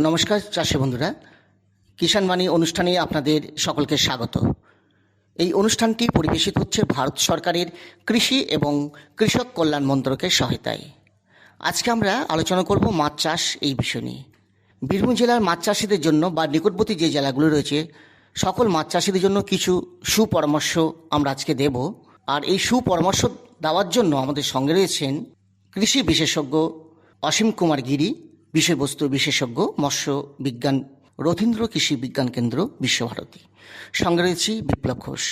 নমস্কার চাষি বন্ধুরা, কিষাণ বাণী অনুষ্ঠানে আপনাদের সকলকে স্বাগত। এই অনুষ্ঠানটি পরিবেশিত হচ্ছে ভারত সরকারের কৃষি এবং কৃষক কল্যাণ মন্ত্রকের সহায়তায়। আজকে আমরা আলোচনা করব মাছ চাষ এই বিষয় নিয়ে। বীরভূম জেলার মাছ চাষিদের জন্য বা নিকটবর্তী যে জেলাগুলো রয়েছে সকল মাছ চাষিদের জন্য কিছু সুপরামর্শ আমরা আজকে দেব। আর এই সুপরামর্শ দেওয়ার জন্য আমাদের সঙ্গে রয়েছেন কৃষি বিশেষজ্ঞ অসীম কুমার গিরি, বিষয়বস্তু বিশেষজ্ঞ মৎস্য বিজ্ঞান রথীন্দ্র কৃষি বিজ্ঞান কেন্দ্র বিশ্বভারতী। সঙ্গে রয়েছি বিপ্লব ঘোষ।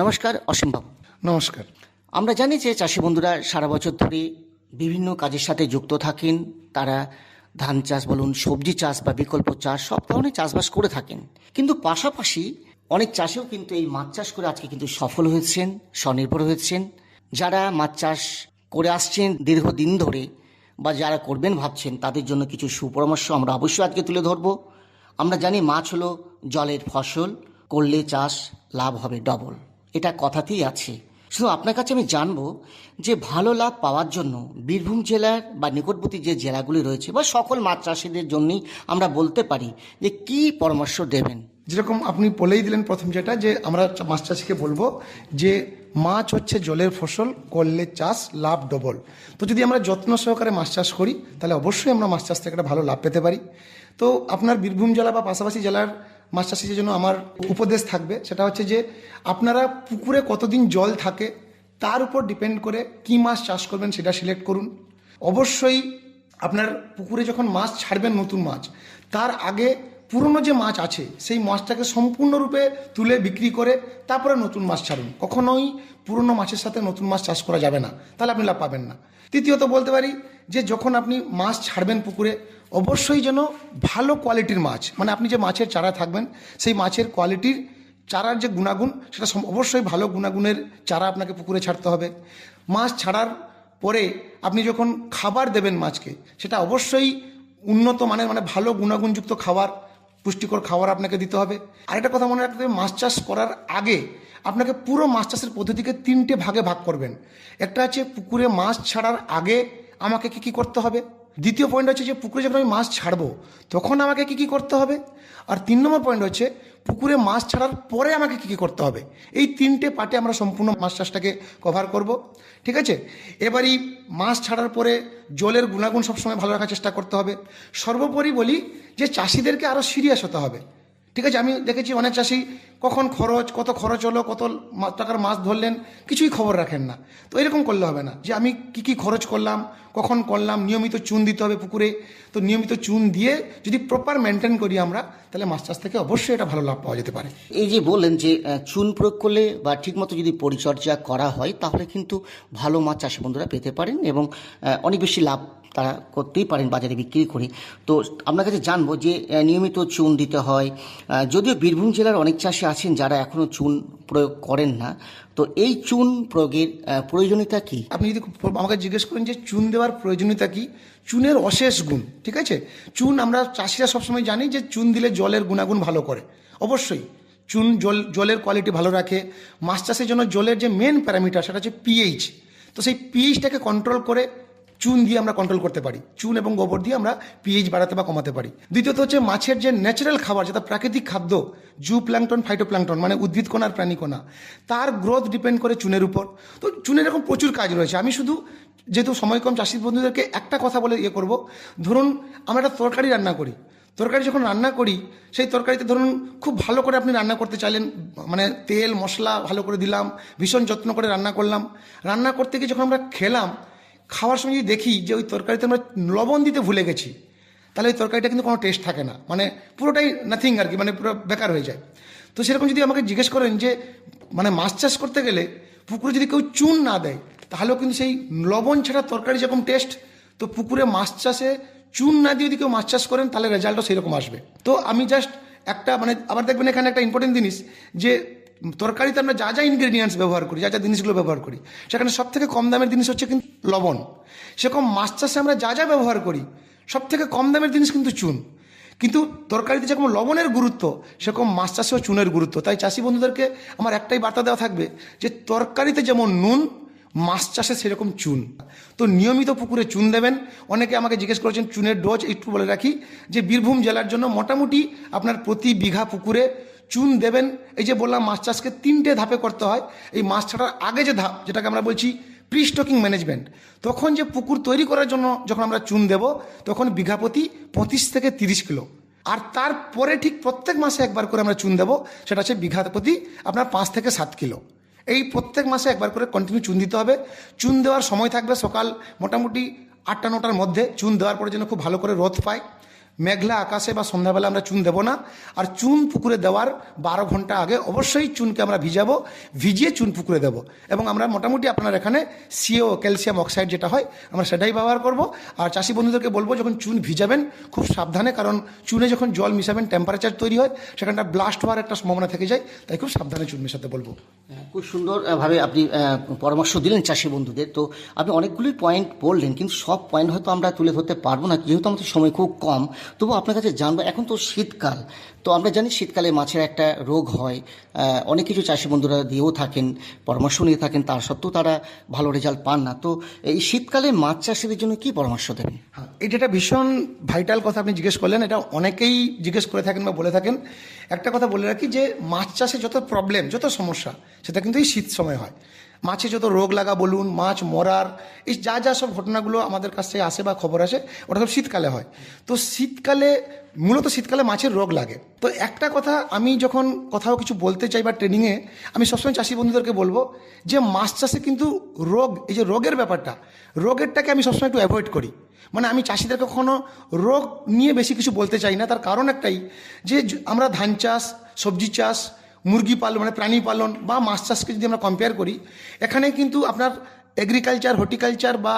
নমস্কার অসীম বাবু। নমস্কার। আমরা জানি যে চাষি বন্ধুরা সারা বছর ধরে বিভিন্ন কাজের সাথে যুক্ত থাকেন। তারা ধান চাষ বলুন, সবজি চাষ বা বিকল্প চাষ সব ধরনের চাষবাস করে থাকেন। কিন্তু পাশাপাশি অনেক চাষিও কিন্তু এই মাছ চাষ করে আজকে কিন্তু সফল হয়েছেন, স্বনির্ভর হয়েছেন। যারা মাছ চাষ করে আসছেন দীর্ঘদিন ধরে বা যারা করবেন ভাবছেন, তাদের জন্য কিছু সুপরামর্শ আমরা অবশ্যই আজকে তুলে ধরব। আমরা জানি মাছ হলো জলের ফসল, করলে চাষ লাভ হবে ডবল, এটা কথাতেই আছে। শুধু আপনার কাছে আমি জানবো যে ভালো লাভ পাওয়ার জন্য বীরভূম জেলার বা নিকটবর্তী যে জেলাগুলি রয়েছে বা সকল মাছ চাষিদের জন্যই আমরা বলতে পারি যে কি পরামর্শ দেবেন। যেরকম আপনি বলেই দিলেন প্রথম যেটা, যে আমরা মাছ চাষিকে বলবো যে মাছ হচ্ছে জলের ফসল, করলে চাষ লাভ ডবল। তো যদি আমরা যত্ন সহকারে মাছ চাষ করি তাহলে অবশ্যই আমরা মাছ চাষ থেকে একটা ভালো লাভ পেতে পারি। তো আপনার বীরভূম জেলা বা পাশাপাশি জেলার মাছ চাষিদের জন্য আমার উপদেশ থাকবে, সেটা হচ্ছে যে আপনারা পুকুরে কতদিন জল থাকে তার উপর ডিপেন্ড করে কি মাছ চাষ করবেন সেটা সিলেক্ট করুন। অবশ্যই আপনার পুকুরে যখন মাছ ছাড়বেন নতুন মাছ, তার আগে পুরনো যে মাছ আছে সেই মাছটাকে সম্পূর্ণরূপে তুলে বিক্রি করে তারপরে নতুন মাছ ছাড়ুন। কখনোই পুরনো মাছের সাথে নতুন মাছ চাষ করা যাবে না, তাহলে আপনি লাভ পাবেন না। তৃতীয়ত বলতে পারি যে যখন আপনি মাছ ছাড়বেন পুকুরে, অবশ্যই যেন ভালো কোয়ালিটির মাছ, মানে আপনি যে মাছের চারা থাকবেন সেই মাছের কোয়ালিটির চারার যে গুণাগুণ সেটা অবশ্যই ভালো গুণাগুণের চারা আপনাকে পুকুরে ছাড়তে হবে। মাছ ছাড়ার পরে আপনি যখন খাবার দেবেন মাছকে, সেটা অবশ্যই উন্নত মানের মানে ভালো গুণাগুণযুক্ত খাবার, পুষ্টিকর খাবার আপনাকে দিতে হবে। আরেকটা কথা মনে রাখতে হবে, মাছ চাষ করার আগে আপনাকে পুরো মাছ চাষের পদ্ধতিকে 3টে ভাগে ভাগ করবেন। একটা হচ্ছে পুকুরে মাছ ছাড়ার আগে আমাকে কি করতে হবে। দ্বিতীয় পয়েন্ট হচ্ছে যে পুকুরে যখন আমি মাছ ছাড়বো তখন আমাকে কি করতে হবে। আর 3 নম্বর পয়েন্ট হচ্ছে পুকুরে মাছ ছাড়ার পরে আমাকে কি করতে হবে। এই 3টে পার্টে আমরা সম্পূর্ণ মাছ চাষটাকে কভার করব, ঠিক আছে। এবারই মাছ ছাড়ার পরে জলের গুণাগুণ সবসময় ভালো রাখার চেষ্টা করতে হবে। সর্বোপরি বলি যে চাষিদেরকে আরও সিরিয়াস হতে হবে, ঠিক আছে। আমি দেখেছি অনেক চাষি কখন কত খরচ হলো, কত টাকার মাছ ধরলেন, কিছুই খবর রাখেন না। তো এরকম করলে হবে না যে আমি কি খরচ করলাম, কখন করলাম। নিয়মিত চুন দিতে হবে পুকুরে। তো নিয়মিত চুন দিয়ে যদি প্রপার মেনটেন করি আমরা, তাহলে মাছ চাষ থেকে অবশ্যই এটা ভালো লাভ পাওয়া যেতে পারে। এই যে বললেন যে চুন প্রয়োগ করলে বা ঠিকমতো যদি পরিচর্যা করা হয় তাহলে কিন্তু ভালো মাছ চাষি বন্ধুরা পেতে পারেন এবং অনেক বেশি লাভ তারা করতেই পারেন বাজারে বিক্রি করে। তো আপনার কাছে জানবো যে নিয়মিত চুন দিতে হয়। যদিও বীরভূম জেলার অনেক চাষি আছেন যারা এখনও চুন প্রয়োগ করেন না, তো এই চুন প্রয়োগের প্রয়োজনীয়তা কি? আপনি যদি আমাকে জিজ্ঞেস করেন যে চুন দেওয়ার প্রয়োজনীয়তা কি, চুনের অশেষ গুণ, ঠিক আছে। চুন আমরা চাষিরা সবসময় জানি যে চুন দিলে জলের গুণাগুণ ভালো করে। অবশ্যই চুন জলের কোয়ালিটি ভালো রাখে। মাছ চাষের জন্য জলের যে মেন প্যারামিটার সেটা হচ্ছে পিএইচ। তো সেই পিএইচটাকে কন্ট্রোল করে চুন দিয়ে আমরা কন্ট্রোল করতে পারি। চুন এবং গোবর দিয়ে আমরা পিএইচ বাড়াতে বা কমাতে পারি। দ্বিতীয়ত হচ্ছে মাছের যে ন্যাচারাল খাবার, যেটা প্রাকৃতিক খাদ্য, জু প্ল্যাঙ্কটন ফাইটোপ্ল্যাঙ্কটন মানে উদ্ভিদকণা আর প্রাণীকণা, তার গ্রোথ ডিপেন্ড করে চুনের উপর। তো চুনের এরকম প্রচুর কাজ রয়েছে। আমি শুধু যেহেতু সময় কম, চাষি বন্ধুদেরকে একটা কথা বলে করব। ধরুন আমরা একটা তরকারি রান্না করি, তরকারি যখন রান্না করি সেই তরকারিতে ধরুন খুব ভালো করে আপনি রান্না করতে চাইলেন, মানে তেল মশলা ভালো করে দিলাম, ভীষণ যত্ন করে রান্না করলাম। রান্না করতে গিয়ে যখন আমরা খেলাম, খাওয়ার সময় যদি দেখি যে ওই তরকারিতে আমরা লবণ দিতে ভুলে গেছি, তাহলে ওই তরকারিটা কিন্তু কোনো টেস্ট থাকে না, মানে পুরোটাই নাথিং আর কি, মানে পুরো বেকার হয়ে যায়। তো সেরকম যদি আমাকে জিজ্ঞেস করেন যে মানে মাছ চাষ করতে গেলে পুকুরে যদি কেউ চুন না দেয় তাহলেও কিন্তু সেই লবণ ছাড়া তরকারি যেরকম টেস্ট, তো পুকুরে মাছ চাষে চুন না দিয়ে যদি কেউ মাছ চাষ করেন তাহলে রেজাল্টও সেরকম আসবে। তো আমি জাস্ট একটা মানে আবার দেখবেন এখানে একটা ইম্পর্টেন্ট জিনিস, যে তরকারিতে আমরা যা ইনগ্রেডিয়েন্টস ব্যবহার করি, যা জিনিসগুলো ব্যবহার করি, সেখানে সব থেকে কম দামের জিনিস হচ্ছে কিন্তু লবণ। সেরকম মাছ চাষে আমরা যা ব্যবহার করি সব থেকে কম দামের জিনিস কিন্তু চুন। কিন্তু তরকারিতে যেরকম লবণের গুরুত্ব, সেরকম মাছ চাষেও চুনের গুরুত্ব। তাই চাষি বন্ধুদেরকে আমার একটাই বার্তা দেওয়া থাকবে যে তরকারিতে যেমন নুন, মাছ চাষে সেরকম চুন। তো নিয়মিত পুকুরে চুন দেবেন। অনেকে আমাকে জিজ্ঞেস করেছেন চুনের ডোজ, একটু বলে রাখি যে বীরভূম জেলার জন্য মোটামুটি আপনার প্রতি বিঘা পুকুরে চুন দেবেন। এই যে বললাম মাছ চাষকে 3টে ধাপে করতে হয়। এই মাছ ছাড়ার আগে যে ধাপ, যেটাকে আমরা বলছি প্রি স্টকিং ম্যানেজমেন্ট, তখন যে পুকুর তৈরি করার জন্য যখন আমরা চুন দেব তখন বিঘা প্রতি 25 থেকে 30 কিলো। আর তারপরে ঠিক প্রত্যেক মাসে একবার করে আমরা চুন দেবো, সেটা হচ্ছে বিঘা প্রতি আপনার 5 থেকে 7 কিলো। এই প্রত্যেক মাসে একবার করে কন্টিনিউ চুন দিতে হবে। চুন দেওয়ার সময় থাকবে সকাল মোটামুটি 8টা-9টার মধ্যে। চুন দেওয়ার পরে যেন খুব ভালো করে রোদ পায়। মেঘলা আকাশে বা সন্ধ্যাবেলা আমরা চুন দেবো না। আর চুন পুকুরে দেওয়ার 12 ঘন্টা আগে অবশ্যই চুনকে আমরা ভিজাবো, ভিজিয়ে চুন পুকুরে দেবো। এবং আমরা মোটামুটি আপনার এখানে সিও ক্যালসিয়াম অক্সাইড যেটা হয় আমরা সেটাই ব্যবহার করব। আর চাষি বন্ধুদেরকে বলবো যখন চুন ভিজাবেন খুব সাবধানে, কারণ চুনে যখন জল মিশাবেন টেম্পারেচার তৈরি হয়, সেখানটা ব্লাস্ট হওয়ার একটা সম্ভাবনা থেকে যায়, তাই খুব সাবধানে চুন মেশাতে বলবো। খুব সুন্দরভাবে আপনি পরামর্শ দিলেন চাষি বন্ধুদের। তো আপনি অনেকগুলি পয়েন্ট বললেন, কিন্তু সব পয়েন্ট হয়তো আমরা তুলে ধরতে পারবো না, যেহেতু আমাদের সময় খুব কম। তবু আপনার কাছে জানবো, এখন তো শীতকাল, তো আমরা জানি শীতকালে মাছের একটা রোগ হয়, অনেক কিছু চাষি বন্ধুরা দিয়েও থাকেন, পরামর্শ নিয়ে থাকেন, তার সত্ত্বেও তারা ভালো রেজাল্ট পান না। তো এই শীতকালে মাছ চাষিদের জন্য কি পরামর্শ দেবেন? হ্যাঁ, এটা একটা ভীষণ ভাইটাল কথা আপনি জিজ্ঞেস করলেন। এটা অনেকেই জিজ্ঞেস করে থাকেন বা বলে থাকেন। একটা কথা বলে রাখি যে মাছ চাষে যত প্রবলেম, যত সমস্যা, সেটা কিন্তু এই শীত সময় হয়। মাছে যত রোগ লাগা বলুন, মাছ মরার, এই যা যা সব ঘটনাগুলো আমাদের কাছ থেকে আসে বা খবর আসে, ওটা সব শীতকালে হয়। তো শীতকালে মূলত শীতকালে মাছের রোগ লাগে। তো একটা কথা আমি যখন কোথাও কিছু বলতে চাই বা ট্রেনিংয়ে, আমি সবসময় চাষি বন্ধুদেরকে বলবো যে মাছ চাষে কিন্তু রোগ, এই যে রোগের ব্যাপারটা, রোগেরটাকে আমি সবসময় একটু অ্যাভয়েড করি। মানে আমি চাষিদেরকে কখনো রোগ নিয়ে বেশি কিছু বলতে চাই না। তার কারণ একটাই যে আমরা ধান চাষ, সবজি চাষ, মুরগি পালন মানে প্রাণী পালন বা মাছ চাষকে যদি আমরা কম্পেয়ার করি, এখানে কিন্তু আপনার এগ্রিকালচার, হর্টিকালচার বা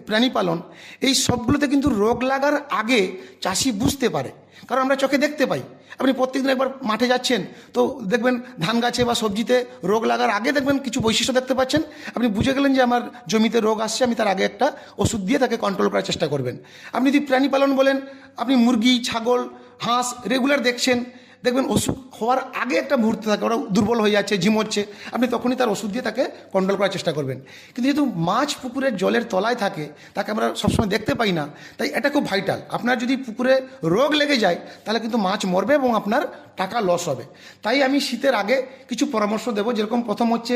প্রাণী পালন, এই সবগুলোতে কিন্তু রোগ লাগার আগে চাষি বুঝতে পারে। কারণ আমরা চোখে দেখতে পাই। আপনি প্রত্যেকদিন একবার মাঠে যাচ্ছেন তো দেখবেন ধান গাছে বা সবজিতে রোগ লাগার আগে দেখবেন কিছু বৈশিষ্ট্য দেখতে পাচ্ছেন। আপনি বুঝে গেলেন যে আমার জমিতে রোগ আসছে, আমি তার আগে একটা ওষুধ দিয়ে তাকে কন্ট্রোল করার চেষ্টা করবেন। আপনি যদি প্রাণী পালন বলেন, আপনি মুরগি, ছাগল, হাঁস রেগুলার দেখছেন, দেখবেন অসুখ হওয়ার আগে একটা মুহূর্ত থাকে, ওরা দুর্বল হয়ে যাচ্ছে, ঝিমোচ্ছে, আপনি তখনই তার ওষুধ দিয়ে তাকে কন্ট্রোল করার চেষ্টা করবেন। কিন্তু যেহেতু মাছ পুকুরের জলের তলায় থাকে, তাকে আমরা সবসময় দেখতে পাই না, তাই এটা খুব ভাইটাল। আপনার যদি পুকুরে রোগ লেগে যায় তাহলে কিন্তু মাছ মরবে এবং আপনার টাকা লস হবে। তাই আমি শীতের আগে কিছু পরামর্শ দেবো। যেরকম প্রথম হচ্ছে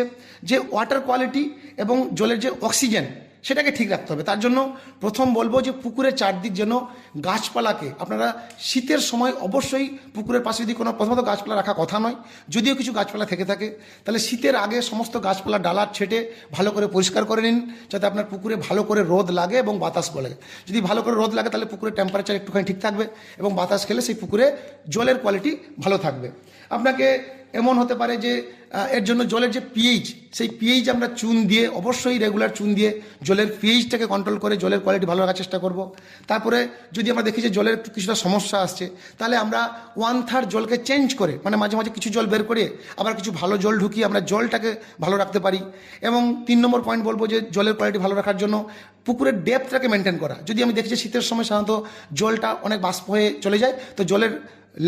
যে ওয়াটার কোয়ালিটি এবং জলের যে অক্সিজেন, সেটাকে ঠিক রাখতে হবে। তার জন্য প্রথম বলবো যে পুকুরের চারদিক যেন গাছপালাকে আপনারা শীতের সময় অবশ্যই পুকুরের পাশে যদি কোনো, প্রথমত গাছপালা রাখা কথা নয়, যদিও কিছু গাছপালা থেকে থাকে, তাহলে শীতের আগে সমস্ত গাছপালা ডালা ছেটে ভালো করে পরিষ্কার করে নিন, যাতে আপনার পুকুরে ভালো করে রোদ লাগে এবং বাতাস বলে। যদি ভালো করে রোদ লাগে তাহলে পুকুরের টেম্পারেচার একটুখানি ঠিক থাকবে এবং বাতাস খেলে সেই পুকুরে জলের কোয়ালিটি ভালো থাকবে। আপনাকে এমন হতে পারে যে এর জন্য জলের যে পিএইচ, সেই পিএইচ আমরা চুন দিয়ে, অবশ্যই রেগুলার চুন দিয়ে জলের পিএইচটাকে কন্ট্রোল করে জলের কোয়ালিটি ভালো রাখার চেষ্টা করব। তারপরে যদি আমরা দেখি যে জলের কিছুটা সমস্যা আসছে, তাহলে আমরা 1/3 জলকে চেঞ্জ করে, মানে মাঝে মাঝে কিছু জল বের করে আবার কিছু ভালো জল ঢুকিয়ে আমরা জলটাকে ভালো রাখতে পারি। এবং 3 নম্বর পয়েন্ট বলবো যে জলের কোয়ালিটি ভালো রাখার জন্য পুকুরের ডেপথটাকে মেনটেন করা। যদি আমি দেখি যে শীতের সময় সাধারণত জলটা অনেক বাষ্প হয়ে চলে যায়, তো জলের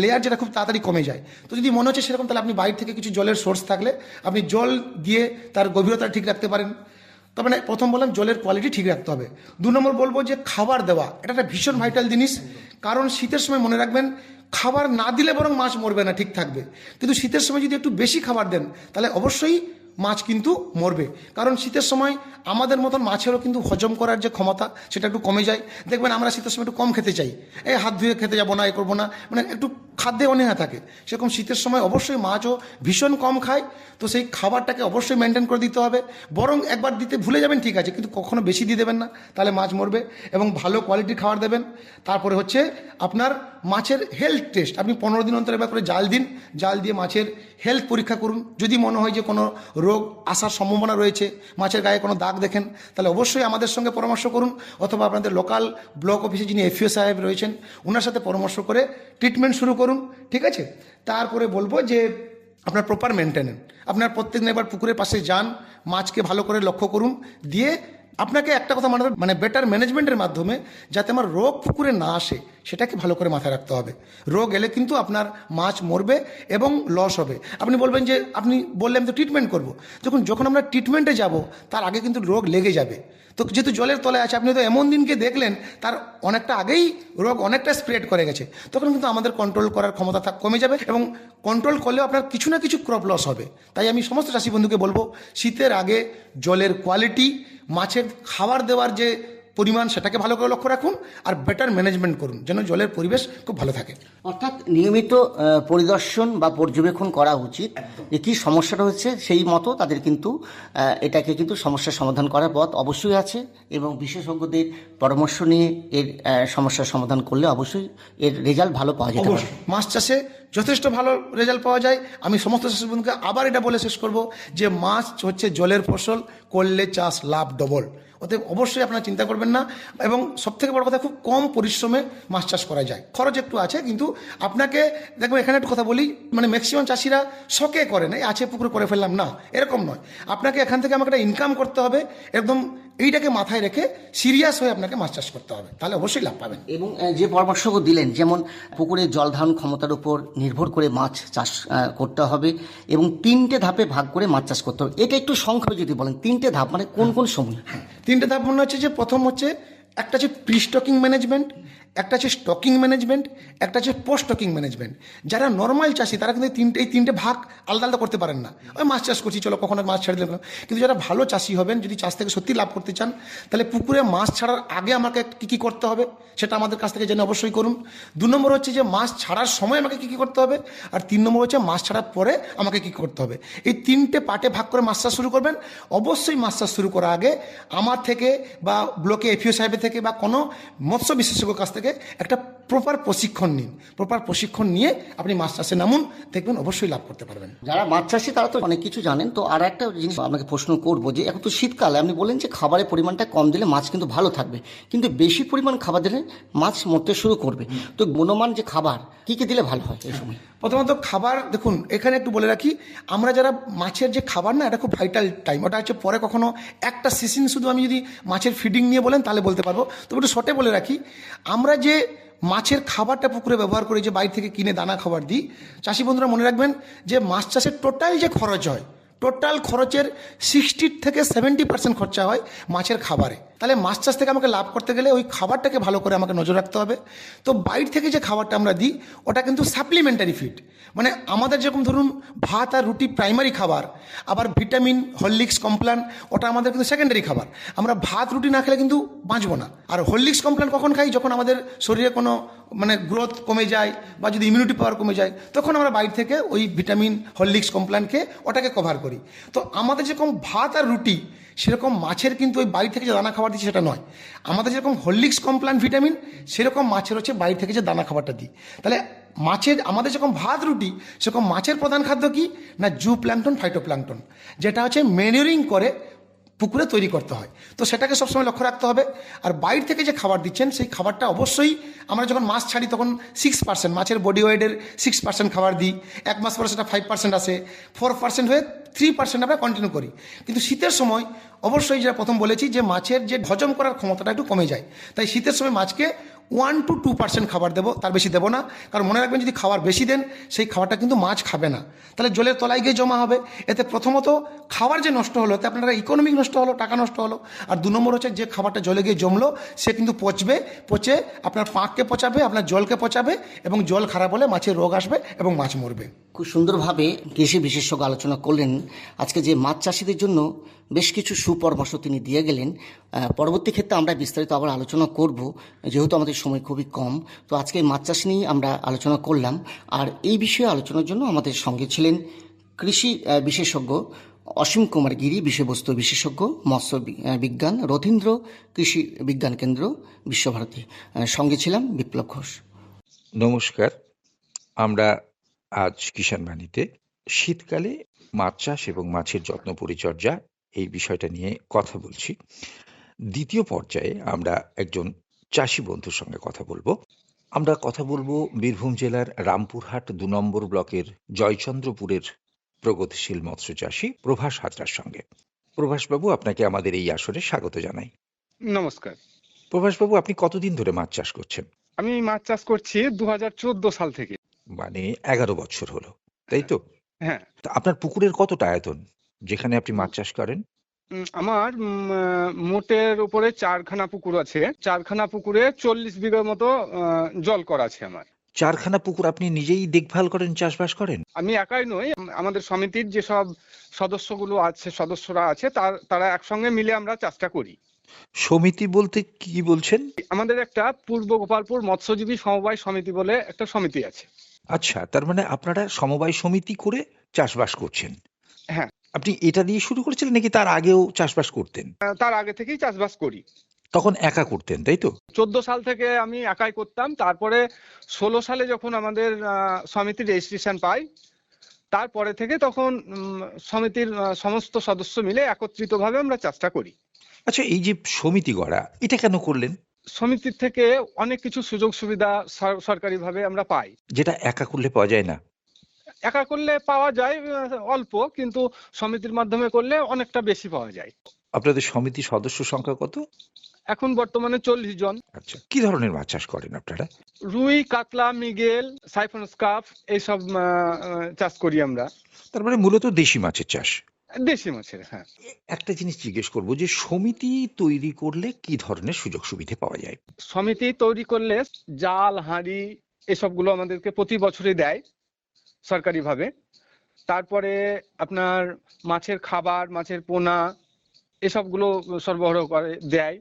লেয়ার যেটা খুব তাড়াতাড়ি কমে যায়। তো যদি মনে হচ্ছে সেরকম, তাহলে আপনি বাইরে থেকে কিছু জলের সোর্স থাকলে আপনি জল দিয়ে তার গভীরতা ঠিক রাখতে পারেন। তবে মানে প্রথম বললাম জলের কোয়ালিটি ঠিক রাখতে হবে। 2 নম্বর বলবো যে খাবার দেওয়া, এটা একটা ভীষণ ভাইটাল জিনিস। কারণ শীতের সময় মনে রাখবেন, খাবার না দিলে বরং মাছ মরবে না, ঠিক থাকবে। কিন্তু শীতের সময় যদি একটু বেশি খাবার দেন তাহলে অবশ্যই মাছ কিন্তু মরবে। কারণ শীতের সময় আমাদের মতন মাছেরও কিন্তু হজম করার যে ক্ষমতা সেটা একটু কমে যায়। দেখবেন আমরা শীতের সময় একটু কম খেতে চাই, এই হাত ধুয়ে খেতে যাবো না, এ করবো না, মানে একটু খাদ্যে অনীহা থাকে। সেরকম শীতের সময় অবশ্যই মাছও ভীষণ কম খায়। তো সেই খাবারটাকে অবশ্যই মেনটেন করে দিতে হবে। বরং একবার দিতে ভুলে যাবেন ঠিক আছে, কিন্তু কখনো বেশি দিয়ে দেবেন না, তাহলে মাছ মরবে। এবং ভালো কোয়ালিটির খাবার দেবেন। তারপরে হচ্ছে আপনার মাছের হেলথ টেস্ট, আপনি 15 দিন অন্তর একবার করে জাল দিন, জাল দিয়ে মাছের হেলথ পরীক্ষা করুন। যদি মনে হয় যে কোনো রোগ আসার সম্ভাবনা রয়েছে, মাছের গায়ে কোনো দাগ দেখেন, তাহলে অবশ্যই আমাদের সঙ্গে পরামর্শ করুন, অথবা আপনাদের লোকাল ব্লক অফিসে যিনি এফিও সাহেব রয়েছেন ওনার সাথে পরামর্শ করে ট্রিটমেন্ট শুরু করুন, ঠিক আছে। তারপরে বলবো যে আপনার প্রপার মেনটেনেন্স, আপনার প্রত্যেক দিন একবার পুকুরের পাশে যান, মাছকে ভালো করে লক্ষ্য করুন, দিয়ে আপনাকে একটা কথা মানতে হবে, মানে বেটার ম্যানেজমেন্টের মাধ্যমে যাতে আমার রোগ পুকুরে না আসে সেটাকে ভালো করে মাথায় রাখতে হবে। রোগ এলে কিন্তু আপনার মাছ মরবে এবং লস হবে। আপনি বলবেন যে আপনি বললে আমি তো ট্রিটমেন্ট করবো, যখন আমরা ট্রিটমেন্টে যাব তার আগে কিন্তু রোগ লেগে যাবে। তো যেহেতু জলের তলায় আছে, আপনি তো এমন দিনকে দেখলেন তার অনেকটা আগেই রোগ অনেকটা স্প্রেড করে গেছে, তখন কিন্তু আমাদের কন্ট্রোল করার ক্ষমতা কমে যাবে এবং কন্ট্রোল করলেও আপনার কিছু না কিছু ক্রপ লস হবে। তাই আমি সমস্ত চাষি বন্ধুকে বলবো, শীতের আগে জলের কোয়ালিটি, মাছের খাবার দেওয়ার যে পরিমাণ সেটাকে ভালো করে লক্ষ্য রাখুন আর বেটার ম্যানেজমেন্ট করুন, যেন জলের পরিবেশ খুব ভালো থাকে। অর্থাৎ নিয়মিত পরিদর্শন বা পর্যবেক্ষণ করা উচিত যে কী সমস্যাটা হচ্ছে, সেই মতো তাদের কিন্তু এটাকে কিন্তু সমস্যার সমাধান করার পথ অবশ্যই আছে এবং বিশেষজ্ঞদের পরামর্শ নিয়ে এর সমস্যার সমাধান করলে অবশ্যই এর রেজাল্ট ভালো পাওয়া যেতে পারে। মাছ চাষে যথেষ্ট ভালো রেজাল্ট পাওয়া যায়। আমি সমস্ত চাষি বন্ধুকে আবার এটা বলে শেষ করব যে মাছ হচ্ছে জলের ফসল, করলে চাষ লাভ ডবল। অতএব অবশ্যই আপনারা চিন্তা করবেন না, এবং সবথেকে বড় কথা খুব কম পরিশ্রমে মাছ চাষ করা যায়। খরচ একটু আছে, কিন্তু আপনাকে দেখবো এখানে একটা কথা বলি, মানে ম্যাক্সিমাম চাষিরা শখে করে না, আছে পুকুরে করে ফেললাম, না এরকম নয়। আপনাকে এখান থেকে আমাকে একটা ইনকাম করতে হবে, একদম এইটাকে মাথায় রেখে সিরিয়াস হয়ে আপনাকে মাছ চাষ করতে হবে, তাহলে অবশ্যই লাভ পাবেন। এবং যে পরামর্শগুলো দিলেন, যেমন পুকুরের জল ধারণ ক্ষমতার উপর নির্ভর করে মাছ চাষ করতে হবে এবং 3টে ধাপে ভাগ করে মাছ চাষ করতে হবে, এটা একটু সংক্ষেপে যদি বলেন 3টে ধাপ মানে কোন কোন সময়? 3টে ধাপ মনে হচ্ছে যে প্রথম হচ্ছে একটা হচ্ছে প্রি স্টকিং ম্যানেজমেন্ট, একটা হচ্ছে স্টকিং ম্যানেজমেন্ট, একটা হচ্ছে পোস্ট স্টকিং ম্যানেজমেন্ট। যারা নর্মাল চাষি তারা কিন্তু এই তিনটে ভাগ আলাদা আলাদা করতে পারেন না। ওই মাছ চাষ করছি, চলো কখনো মাছ ছেড়ে দিলাম। কিন্তু যারা ভালো চাষি হবেন, যদি চাষ থেকে সত্যি লাভ করতে চান, তাহলে পুকুরে মাছ ছাড়ার আগে আমাকে কী কী করতে হবে সেটা আমাদের কাছ থেকে জেনে অবশ্যই করুন। 2 নম্বর হচ্ছে যে মাছ ছাড়ার সময় আমাকে কী কী করতে হবে, আর 3 নম্বর হচ্ছে মাছ ছাড়ার পরে আমাকে কী করতে হবে। এই 3টে পার্টে ভাগ করে মাছ চাষ শুরু করবেন। অবশ্যই মাছ চাষ শুরু করার আগে আমার থেকে বা ব্লকে এফিও সাহেবের থেকে বা কোনো মৎস্য বিশেষজ্ঞর কাছ থেকে একটা প্রপার প্রশিক্ষণ নিন। প্রপার প্রশিক্ষণ নিয়ে আপনি মাছ চাষে নামুন, দেখবেন অবশ্যই লাভ করতে পারবেন। যারা মাছ চাষি তারা তো অনেক কিছু জানেন। তো আর একটা জিনিস আপনাকে প্রশ্ন করবো, যে এখন তো শীতকালে আপনি বলেন যে খাবারের পরিমাণটা কম দিলে মাছ কিন্তু ভালো থাকবে, কিন্তু বেশি পরিমাণ খাবার দিলে মাছ মরতে শুরু করবে। তো গুণমান যে খাবার কী কী দিলে ভালো হয় এই সময়? প্রথমত খাবার দেখুন, এখানে একটু বলে রাখি, আমরা যারা মাছের যে খাবার না, এটা খুব ভাইটাল টাইম। ওটা হচ্ছে পরে কখনো একটা সিজন শুধু আমি যদি মাছের ফিডিং নিয়ে বলেন তাহলে বলতে পারবো। তবে একটু শর্টে বলে রাখি, আমরা যে মাছের খাবারটা পুকুরে ব্যবহার করি, যে বাইরে থেকে কিনে দানা খাবার দিই, চাষি বন্ধুরা মনে রাখবেন যে মাছ চাষের টোটাল যে খরচ হয়, টোটাল খরচের 60 থেকে 70% খরচা হয় মাছের খাবারে। তাহলে মাছ চাষ থেকে আমাকে লাভ করতে গেলে ওই খাবারটাকে ভালো করে আমাকে নজর রাখতে হবে। তো বাইরে থেকে যে খাবারটা আমরা দিই ওটা কিন্তু সাপ্লিমেন্টারি ফিড, মানে আমাদের যেরকম ধরুন ভাত আর রুটি প্রাইমারি খাবার, আবার ভিটামিন, হরলিক্স, কমপ্লান ওটা আমাদের কিন্তু সেকেন্ডারি খাবার। আমরা ভাত রুটি না খেলে কিন্তু বাঁচবো না। আর হরলিক্স, কমপ্লান কখন খাই? যখন আমাদের শরীরে কোনো মানে গ্রোথ কমে যায় বা যদি ইমিউনিটি পাওয়ার কমে যায়, তখন আমরা বাইরে থেকে ওই ভিটামিন, হরলিক্স, কমপ্লানকে ওটাকে কভার করি। তো আমাদের যেরকম ভাত আর রুটি, সেরকম মাছের কিন্তু ওই বাইরে থেকে যে দানা খাবার দিচ্ছি সেটা নয়। আমাদের যেরকম হরলিক্স, কমপ্লান, ভিটামিন, সেরকম মাছের হচ্ছে বাইরে থেকে যে দানা খাবারটা দিই। তাহলে মাছের আমাদের যেরকম ভাত রুটি, সেরকম মাছের প্রধান খাদ্য কি না, জু প্ল্যাঙ্কটন, ফাইটোপ্ল্যাঙ্কটন, যেটা হচ্ছে ম্যানিউরিং করে পুকুরে তৈরি করতে হয়। তো সেটাকে সবসময় লক্ষ্য রাখতে হবে। আর বাইরে থেকে যে খাবার দিচ্ছেন সেই খাবারটা অবশ্যই, আমরা যখন মাছ ছাড়ি তখন 6% মাছের বডি ওয়েটের 6% খাবার দিই। 1 মাস পরে সেটা 5% আসে, 4% হয়ে 3% আমরা কন্টিনিউ করি। কিন্তু শীতের সময় অবশ্যই, যেটা প্রথম বলেছি, যে মাছের যে হজম করার ক্ষমতাটা একটু কমে যায়। তাই শীতের সময় মাছকে 1 to 2% খাবার দেবো, তার বেশি দেবো না। কারণ মনে রাখবেন, যদি খাবার বেশি দেন সেই খাবারটা কিন্তু মাছ খাবে না, তাহলে জলের তলায় গিয়ে জমা হবে। এতে প্রথমত খাবার যে নষ্ট হলো, এতে আপনারা ইকোনমিক নষ্ট হলো, টাকা নষ্ট হলো। আর 2 নম্বর হচ্ছে, যে খাবারটা জলে গিয়ে জমলো সে কিন্তু পচে আপনার পাঁককে পচাবে, আপনার জলকে পচাবে, এবং জল খারাপ হলে মাছের রোগ আসবে এবং মাছ মরবে। খুব সুন্দরভাবে কৃষি বিশেষজ্ঞ আলোচনা করলেন আজকে, যে মাছ চাষিদের জন্য বেশ কিছু সুপরামর্শ তিনি দিয়ে গেলেন। পরবর্তী ক্ষেত্রে আমরা বিস্তারিত আবার আলোচনা করব, যেহেতু আমাদের সময় খুবই কম। তো আজকে মাছ চাষ নিয়েই আমরা আলোচনা করলাম। আর এই বিষয়ে আলোচনার জন্য আমাদের সঙ্গে ছিলেন কৃষি বিশেষজ্ঞ অসীম কুমার গিরি, বিষয়বস্তু বিশেষজ্ঞ, মৎস্য বিজ্ঞান, রথীন্দ্র কৃষি বিজ্ঞান কেন্দ্র, বিশ্বভারতী। সঙ্গে ছিলাম বিপ্লব ঘোষ। নমস্কার। আমরা আজ কিষাণ বাণীতে শীতকালে মাছ চাষ এবং মাছের যত্ন পরিচর্যা এই বিষয়টা নিয়ে কথা বলছি। দ্বিতীয় পর্যায়ে আমরা একজন চাষি বন্ধুর সঙ্গে কথা বলবো। আমরা কথা বলবো বীরভূম জেলার রামপুরহাট 2 নম্বর ব্লকের জয়চন্দ্রপুরের প্রগতিশীল মৎস্য চাষী প্রভাস হাজরার সঙ্গে। প্রভাসবাবু, আপনাকে আমাদের এই আসরে স্বাগত জানাই। নমস্কার। প্রভাসবাবু, আপনি কতদিন ধরে মাছ চাষ করছেন? আমি মাছ চাষ করছি 2014 সাল থেকে। মানে 11 বছর হলো, তাই তো? হ্যাঁ। তো আপনার পুকুরের কতটা আয়তন যেখানে আপনি মাছ চাষ করেন? আমার মোটের উপরে 4খানা পুকুর আছে। 4খানা পুকুরে 40 বিঘা মতো জল করা আছে আমার। 4খানা পুকুর আপনি নিজেই দেখভাল করেন, চাষবাস করেন? আমি একাই নই, আমাদের সমিতির যেসব সদস্যরা আছে তারা একসঙ্গে মিলে আমরা চাষটা করি। সমিতি বলতে কি বলছেন? আমাদের একটা পূর্ব গোপালপুর মৎস্যজীবী সমবায় সমিতি বলে একটা সমিতি আছে। আচ্ছা, তার মানে আপনারা সমবায় সমিতি করে চাষবাস করছেন। হ্যাঁ। আপনি এটা দিয়ে শুরু করেছিলেন নাকি তার আগেও চাষবাস করতেন? তার আগে থেকেই চাষবাস করি। তখন একা করতেন, তাই তো? 14 সাল থেকে আমি একাই করতাম। তারপরে 16 সালে যখন আমাদের সমিতির রেজিস্ট্রেশন পাই, তারপরে থেকে তখন সমিতির সমস্ত সদস্য মিলে একত্রিতভাবে আমরা চাষটা করি। আচ্ছা, এই যে সমিতি গড়া, এটা কেন করলেন? সমিতির থেকে অনেক কিছু সুযোগ সুবিধা সরকারিভাবে আমরা পাই। যেটা একা করলে পাওয়া যায় না? একা করলে পাওয়া যায় অল্প, কিন্তু সমিতির মাধ্যমে করলে অনেকটা বেশি পাওয়া যায়। আপনাদের সমিতি সদস্য সংখ্যা কত? এখন বর্তমানে 40 জন। আচ্ছা, কি ধরনের মাছ চাষ করেন আপনারা? রুই, কাতলা, মৃগেল, সাইফন স্কার্প এইসব চাষ করি আমরা। তার মানে মূলত দেশি মাছের চাষ। দেশি মাছের। হ্যাঁ। একটা জিনিস জিজ্ঞেস করবো যে সমিতি তৈরি করলে কি ধরনের সুযোগ সুবিধা পাওয়া যায়? সমিতি তৈরি করলে জাল, হাঁড়ি এসবগুলো আমাদেরকে প্রতি বছরই দেয় সরকারিভাবে। তারপরে আপনার মাছের খাবার, মাছের পোনা এসবগুলো সরবরাহ করে দেয়,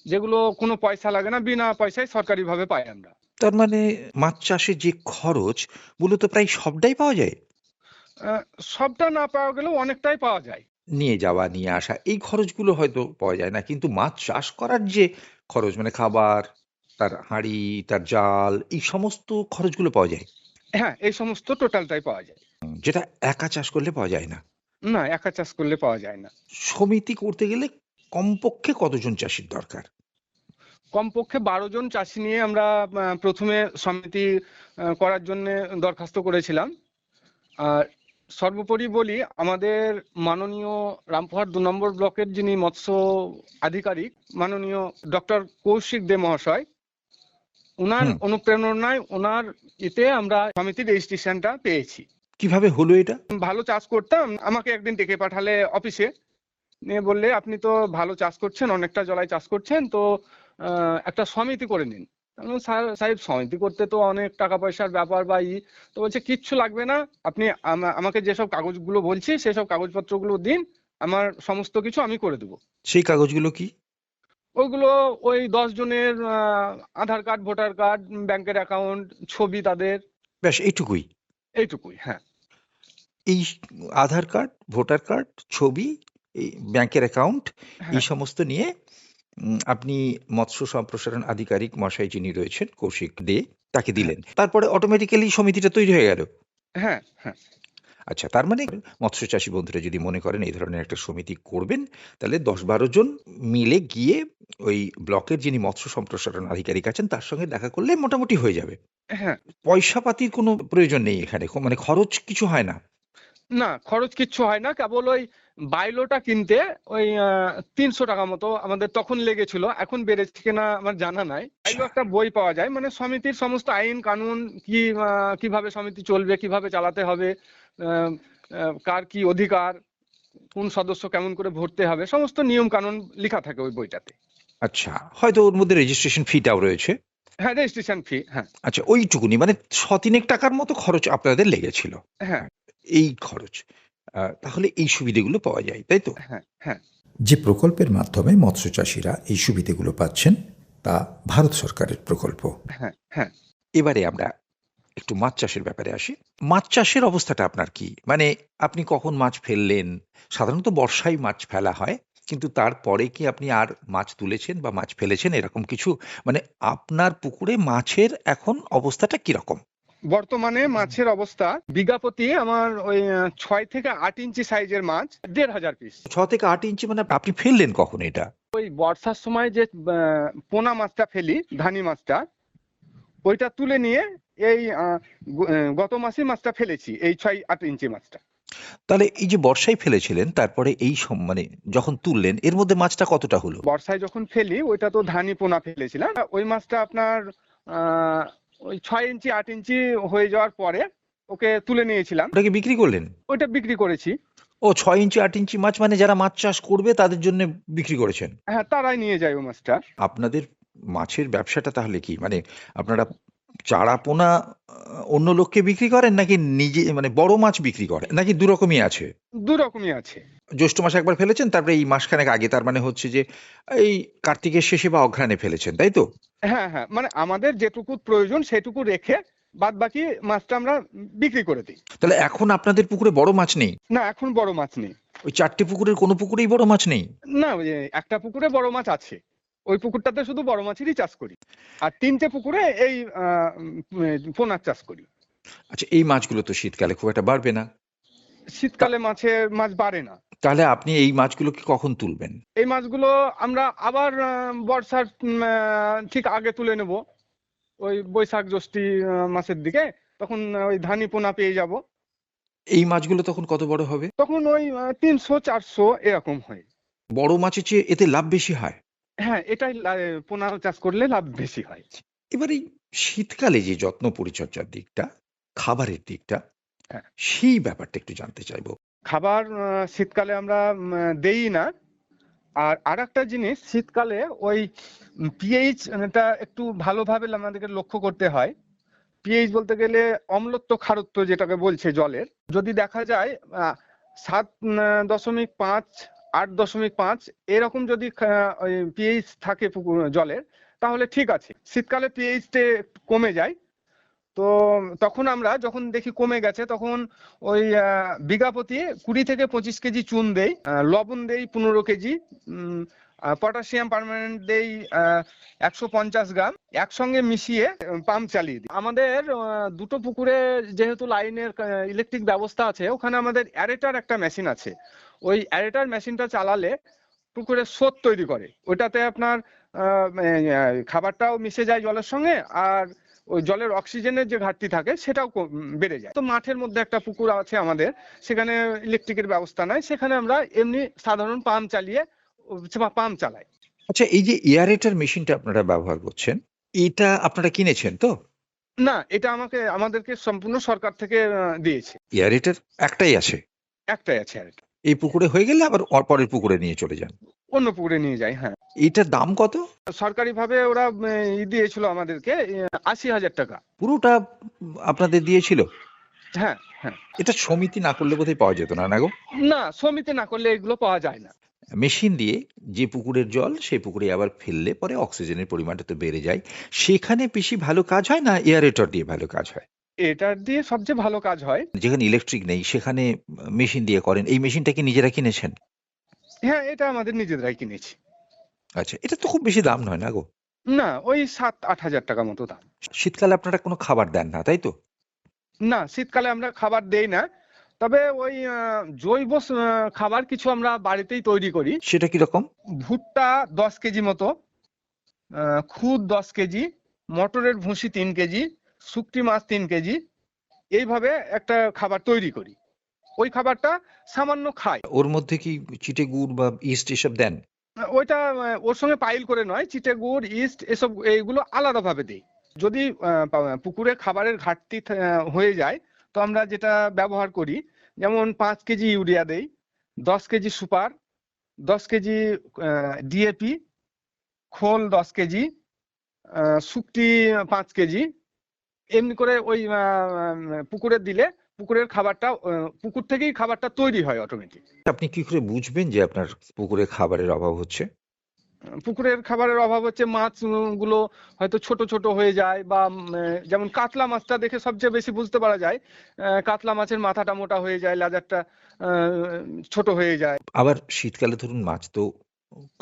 যেগুলো কোনো পয়সা লাগে না, বিনা পয়সায় সরকারিভাবে পাই আমরা। তার মানে মাছ চাষে যে খরচ, মূলত প্রায় সবটাই পাওয়া যায়? সবটা না পাওয়া গেলেও অনেকটাই পাওয়া যায়। নিয়ে যাওয়া, নিয়ে আসা, এই খরচগুলো হয়তো পাওয়া যায় না, কিন্তু মাছ চাষ করার যে খরচ, মানে খাবার, তার হাঁড়ি, তার জাল, এই সমস্ত খরচগুলো পাওয়া যায়। হ্যাঁ, এই সমস্ত টোটালটাই পাওয়া যায়। যেটা একা চাষ করলে পাওয়া যায় না। না, একা চাষ করলে পাওয়া যায় না। সমিতি করতে গেলে কমপক্ষে কতজন চাষির দরকার? কমপক্ষে 12 জন চাষি নিয়ে আমরা প্রথমে সমিতি করার জন্য দরখাস্ত করেছিলাম। আর সর্বোপরি বলি, আমাদের মাননীয় রামপুরহাট 2 নম্বর ব্লকের যিনি মৎস্য আধিকারিক, মাননীয় ডক্টর কৌশিক দে মহাশয়, ওনার অনুপ্রেরণায়, ওনার এতে আমরা সমিতির রেজিস্ট্রেশনটা পেয়েছি। কিভাবে হলো এটা? ভালো চাষ করতাম, আমাকে একদিন ডেকে পাঠালে অফিসে, নিয়ে বললে আপনি তো ভালো চাষ করছেন, অনেকটা জলায় চাষ করছেন, তো একটা সমিতি করে নিন। আমি বললাম, স্যার সাহেব সমিতি করতে তো অনেক টাকা পয়সার ব্যাপার বা তো বলছে কিচ্ছু লাগবে না, আপনি আমাকে যেসব কাগজগুলো বলছি সেসব কাগজপত্রগুলো দিন, আমার সমস্ত কিছু আমি করে দেবো। সেই কাগজগুলো কি? ওইগুলো ওই 10 জনের আধার কার্ড, ভোটার কার্ড, ব্যাংকের অ্যাকাউন্ট, ছবি তাদের, ব্যাস এইটুকুই? এইটুকুই। হ্যাঁ। এই আধার কার্ড, ভোটার কার্ড, ছবি, এই ব্যাংকের অ্যাকাউন্ট, এই হ্যাঁ। সমস্ত নিয়ে আপনি মৎস্য সম্প্রসারণ আধিকারিক মশাই যিনি রয়েছেন, কৌশিক দে, তাকে দিলেন। তারপরে অটোমেটিক্যালি সমিতিটা তৈরি হয়ে গেল? হ্যাঁ। হ্যাঁ। আচ্ছা, তার মানে মৎস্য চাষী বন্ধুরা যদি মনে করেন এই ধরনের একটা সমিতি করবেন, তাহলে 10-12 জন মিলে গিয়ে ওই ব্লকের যিনি মৎস্য সম্প্রসারণ আধিকারিক আছেন তার সঙ্গে দেখা করলে মোটামুটি হয়ে যাবে। হ্যাঁ। পয়সা পাতির কোনো প্রয়োজন নেই এখানে, মানে খরচ কিছু হয় না? না, খরচ কিচ্ছু হয় না, কেবল ওই বাইলোটা কিনতে ওই 300 টাকা মতো আমাদের তখন লেগেছিল, এখন বেড়েছে কিনা আমার জানা নাই। বাইলো একটা বই পাওয়া যায়, মানে সমিতির সমস্ত আইন কানুন, কিভাবে সমিতি চলবে, কিভাবে চালাতে হবে, কার কি অধিকার, কোন সদস্য কেমন করে ভরতে হবে, সমস্ত নিয়ম কানুন লেখা থাকে ওই বইটাতে। আচ্ছা, হয়তো ওর মধ্যে রেজিস্ট্রেশন ফিটাও রয়েছে? হ্যাঁ, রেজিস্ট্রেশন ফি। হ্যাঁ। আচ্ছা, ওইটুকুনি, মানে 100-3 টাকার মতো খরচ আপনাদের লেগেছিল? হ্যাঁ। এই খরচ। তাহলে এই সুবিধেগুলো পাওয়া যায়, তাই তো? হ্যাঁ। হ্যাঁ। যে প্রকল্পের মাধ্যমে মৎস্য চাষিরা এই সুবিধাগুলো পাচ্ছেন তা ভারত সরকারের প্রকল্প। হ্যাঁ। হ্যাঁ। এবারে আমরা একটু মাছ চাষের ব্যাপারে আসি। মাছ চাষের অবস্থাটা আপনার কি? মানে আপনি কখন মাছ ফেললেন? সাধারণত বর্ষায় মাছ ফেলা হয়, কিন্তু তারপরে কি আপনি আর মাছ তুলেছেন বা মাছ ফেলেছেন এরকম কিছু? মানে আপনার পুকুরে মাছের এখন অবস্থাটা কিরকম? বর্তমানে মাছের অবস্থা বিঘা প্রতি আমার ওই 6 থেকে 8 ইঞ্চি সাইজের মাছ 1,500 পিস। 6 থেকে 8 ইঞ্চি, মানে আপনি ফেললেন কখন এটা? ওই বর্ষার সময় যে পোনা মাছটা ফেলি, ধানি মাছটা, ওইটা তুলে নিয়ে এই গত মাসে মাছটা ফেলেছি, এই 6-8 ইঞ্চি মাছটা। তাহলে এই যে বর্ষায় ফেলেছিলেন, তারপরে এই মানে যখন তুললেন এর মধ্যে মাছটা কতটা হলো? বর্ষায় যখন ফেলি ওইটা তো ধানি পোনা ফেলেছিলাম, ওই মাছটা আপনার আহ, ওই 6 ইঞ্চি 8 ইঞ্চি হয়ে যাওয়ার পরে ওকে তুলে নিয়েছিলাম, ওটাকে বিক্রি করলেন? ওইটা বিক্রি করেছি। ও 6 ইঞ্চি 8 ইঞ্চি মাছ মানে যারা মাছ চাষ করবে তাদের জন্য বিক্রি করেছেন? হ্যাঁ, তারাই নিয়ে যায় ও মাছটা। আপনাদের মাছের ব্যবসাটা তাহলে কি, মানে আপনারা চারা পোনা অন্য লোককে বিক্রি করেন, নাকি নিজে মানে বড় মাছ বিক্রি করেন, নাকি দু রকমই আছে? দু রকমই আছে। জ্যৈষ্ঠ মাসে একবার ফেলেছেন, তারপরে এই মাসখানেক আগে, তার মানে হচ্ছে যে এই কার্তিকের শেষে বা অঘ্রাণে ফেলেছেন, তাই তো? হ্যাঁ হ্যাঁ, মানে আমাদের যেটুকু প্রয়োজন সেটুকু রেখে বাদ বাকি মাছটা আমরা বিক্রি করে দিই। তাহলে এখন আপনাদের পুকুরে বড় মাছ নেই? না, এখন বড় মাছ নেই। ওই 4টে পুকুরের কোনো পুকুরেই বড় মাছ নেই? না, ওই যে একটা পুকুরে বড় মাছ আছে, ওই পুকুরটাতে শুধু বড় মাছেরই চাষ করি। আর 3টে পুকুরে এই পোনার চাষ করি। আচ্ছা, এই মাছগুলো তো শীতকালে খুব একটা বাড়বে না, শীতকালে মাছ বাড়ে না। তাহলে আপনি এই মাছগুলোকে কখন তুলবেন? এই মাছগুলো আমরা আবার বর্ষার ঠিক আগে তুলে নেব, ওই বৈশাখ জ্যৈষ্ঠী মাসের দিকে। তখন ওই ধানি পোনা পেয়ে যাব। এই মাছগুলো তখন কত বড় হবে? তখন ওই 300 400 এরকম হয়। বড় মাছের চেয়ে এতে লাভ বেশি হয়? হ্যাঁ, এটাই পোনা চাষ করলে লাভ বেশি হয়। এবার এই শীতকালে যে যত্ন পরিচর্যার দিকটা, খাবারের দিকটা, হ্যাঁ। সেই ব্যাপারটা একটু জানতে চাইবো। খাবার শীতকালে আমরা দেই না। আর আরেকটা জিনিস, শীতকালে ওই পিএইচ টা একটু ভালোভাবে আমাদেরকে লক্ষ্য করতে হয়। পিএইচ বলতে গেলে অম্লত্ব খারত্ব যেটাকে বলছে জলের, যদি দেখা যায় 7.5 8.5 এরকম যদি পিএইচ থাকে জলের, তাহলে ঠিক আছে। শীতকালে পিএইচটা কমে যায়, তো তখন আমরা যখন দেখি কমে গেছে তখন ওই বিঘা প্রতি 20 থেকে 25 কেজি চুন দেই, লবণ দেই 15 কেজি, পটাশিয়াম পার্মানেন্ট দেই 150 গ্রাম, একসঙ্গে মিশিয়ে পাম্প চালিয়ে দিই। আমাদের দুটো পুকুরে যেহেতু লাইনের ইলেকট্রিক ব্যবস্থা আছে, ওখানে আমাদের অ্যারেটার একটা মেশিন আছে। ওই অ্যারেটার মেশিনটা চালালে পুকুরে স্রোত তৈরি করে, ওটাতে আপনার খাবারটাও মিশে যায় জলের সঙ্গে, আর ওই জলের অক্সিজেনের যে ঘাটতি থাকে সেটাও বেড়ে যায়। তো মাঠের মধ্যে একটা পুকুর আছে আমাদের, সেখানে ইলেকট্রিকের ব্যবস্থা নাই, সেখানে আমরা এমনি সাধারণ পাম্প চালাই। আচ্ছা, এই যে এয়ারেটার মেশিনটা আপনারা ব্যবহার করছেন, এটা আপনারা কিনেছেন তো? না, এটা আমাদেরকে সম্পূর্ণ সরকার থেকে দিয়েছে। এয়ারেটার একটাই আছে? একটাই আছে আর কি। এই পুকুরে হয়ে গেলে আবার পরের পুকুরে নিয়ে চলে যান? অন্য পুকুরে নিয়ে যায়, হ্যাঁ। এটার দাম কত? সরকারি ভাবে ওরা দিয়েছিল আমাদেরকে 80,000 টাকা। পুরোটা আপনাদের দিয়েছিল? হ্যাঁ হ্যাঁ। এটা সমিতি না করলে বোধহয় পাওয়া যেত না, না গো? না, সমিতি না করলে এগুলো পাওয়া যায় না। মেশিন দিয়ে যে পুকুরের জল সেই পুকুরে আবার ফেললে পরে অক্সিজেনের পরিমাণটা তো বেড়ে যায়, সেখানে বেশি ভালো কাজ হয় না এয়ারেটর দিয়ে ভালো কাজ হয়? এটার দিয়ে সবচেয়ে ভালো কাজ হয়। যেখানে ইলেকট্রিক নেই সেখানে মেশিন দিয়ে করেন। এই মেশিনটা কি নিজেরা কিনেছেন? হ্যাঁ, এটা আমাদের নিজেরাই কিনেছি। আচ্ছা, এটা তো খুব বেশি দাম নয়, না গো? না, ওই 7-8 হাজার টাকা মতো দাম। শীতকালে আপনারা কোনো খাবার দেন না, তাই তো? না, শীতকালে আমরা খাবার দেই না, তবে ওই জৈব খাবার কিছু আমরা বাড়িতেই তৈরি করি। সেটা কিরকম? ভুট্টা 10 কেজি মতো, খুদ 10 কেজি, মটরের ভুসি 3 কেজি, শুকটি মাছ 3 কেজি, এইভাবে একটা খাবার তৈরি করি। ওই খাবারটা সামান্য খাই। ওর মধ্যে কি চিটে গুড় বা ইস্ট এসব দেন? ওইটা ওর সঙ্গে পাইল করে নয়, চিটে গুড়, ইস্ট এসব এইগুলো আলাদাভাবে দিই। যদি পুকুরে খাবারের ঘাটতি হয়ে যায়, তো আমরা যেটা ব্যবহার করি, যেমন 5 কেজি ইউরিয়া দেই, 10 কেজি সুপার, 10 কেজি ডিএপি, খোল 10 কেজি, শুকটি 5 কেজি, এমনি করে ওই পুকুরে দিলে পুকুরের খাবারটা পুকুর থেকেই খাবারটা তৈরি হয় অটোমেটিক। আপনি কি করে বুঝবেন যে আপনার পুকুরে খাবারের অভাব হচ্ছে? পুকুরের খাবারের অভাব হচ্ছে, মাছ গুলো হয়তো ছোট ছোট হয়ে যায়, বা যেমন কাতলা মাছটা দেখে সবচেয়ে বেশি বুঝতে পারা যায়। কাতলা মাছের মাথাটা মোটা হয়ে যায়, লাজারটা ছোট হয়ে যায়। আবার শীতকালে ধরুন মাছ তো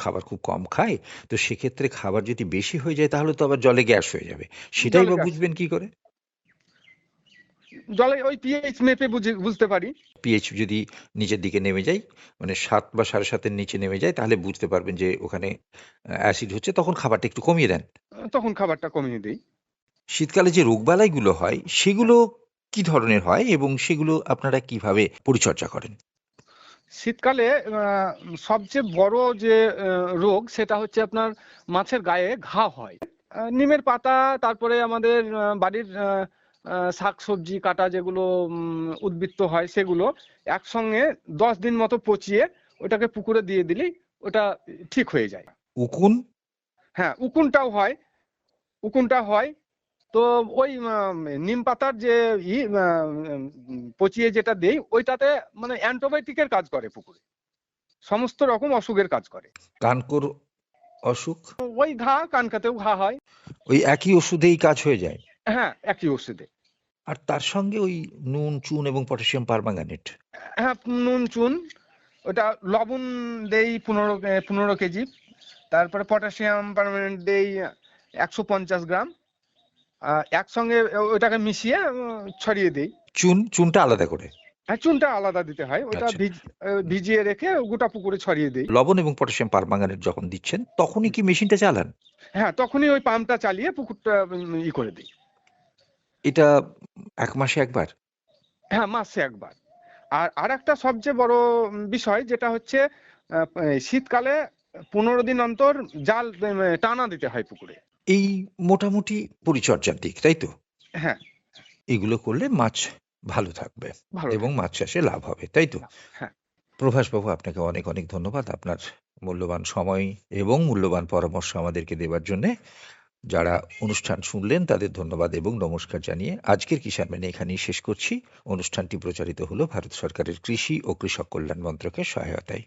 খাবার খুব কম খায়, তো সেক্ষেত্রে খাবার যদি বেশি হয়ে যায় তাহলে তো আবার জলে গ্যাস হয়ে যাবে, সেটাই জলে বা গ্যাস, বুঝবেন কি করে? জলে ওই পিএইচ মেপে বুঝতে পারি। পিএইচ যদি নিচের দিকে নেমে যায়, মানে 7 বা 7.5-এর নিচে নেমে যায়, তাহলে বুঝতে পারবেন যে ওখানে অ্যাসিড হচ্ছে, তখন খাবারটা একটু কমিয়ে দেন। তখন খাবারটা কমিয়ে দিই। শীতকালে যে রোগবালাইগুলো হয় সেগুলো কি ধরনের হয় এবং সেগুলো আপনারা কিভাবে পরিচর্যা করেন? শীতকালে সবচেয়ে বড় যে রোগ, সেটা হচ্ছে আপনার মাছের গায়ে ঘা হয়। নিমের পাতা, তারপরে আমাদের বাড়ির শাক সবজি কাটা যেগুলো উদ্বৃত্ত হয় সেগুলো একসঙ্গে 10 দিন মতো পচিয়ে ওটাকে পুকুরে দিয়ে দিলেই ওটা ঠিক হয়ে যায়। উকুন? হ্যাঁ, উকুনটা হয়। তো ওই নিম পাতার যে পচিয়ে যেটা দেই ওইটাতে মানে অ্যান্টিবায়োটিকের কাজ করে পুকুরে, সমস্ত রকম অসুখের কাজ করে। কানকোর অসুখ? ওই ঘা, কানকাতেও ঘা হয়। ওই একই ওষুধেই কাজ হয়ে যায়? হ্যাঁ, একই ওষুধে। আর তার সঙ্গে ওই নুন, চুন এবং পটাশিয়াম পারম্যাঙ্গানেট? হ্যাঁ, নুন চুন, ওটা লবণ দেই 15 কেজি, তারপরে পটাশিয়াম পারম্যানেন্ট দেই 150 গ্রাম, একসঙ্গে ওইটাকে মিশিয়ে ছড়িয়ে দেই। চুনটা আলাদা করে? হ্যাঁ, চুনটা আলাদা দিতে হয়, ওটা আচ্ছা। ভিজিয়ে রেখে গোটা পুকুরে ছড়িয়ে দেই। লবণ এবং পটাশিয়াম পারম্যাঙ্গানেট যখন দিচ্ছেন তখনই কি মেশিনটা চালান? হ্যাঁ, তখনই ওই পাম্পটা চালিয়ে পুকুরটা করে দিই। এটা 1 মাসে একবার? হ্যাঁ, মাসে একবার। আর একটা সবচেয়ে বড় বিষয় যেটা হচ্ছে শীতকালে 15 দিন অন্তর জাল টানা দিতে হয় পুকুরে। এই মোটামুটি পরিচর্যার দিক, তাই তো? হ্যাঁ, এগুলো করলে মাছ ভালো থাকবে ভালো এবং থাকবে। মাছ চাষে লাভ হবে, তাই তো? হ্যাঁ, প্রভাসবাবু, আপনাকে অনেক অনেক ধন্যবাদ আপনার মূল্যবান সময় এবং মূল্যবান পরামর্শ আমাদেরকে দেওয়ার জন্যে। যারা অনুষ্ঠান শুনলেন তাদের ধন্যবাদ এবং নমস্কার জানিয়ে আজকের কিষাণ বাণী এখানেই শেষ করছি। অনুষ্ঠানটি প্রচারিত হলো ভারত সরকারের কৃষি ও কৃষক কল্যাণ মন্ত্রকের সহায়তায়।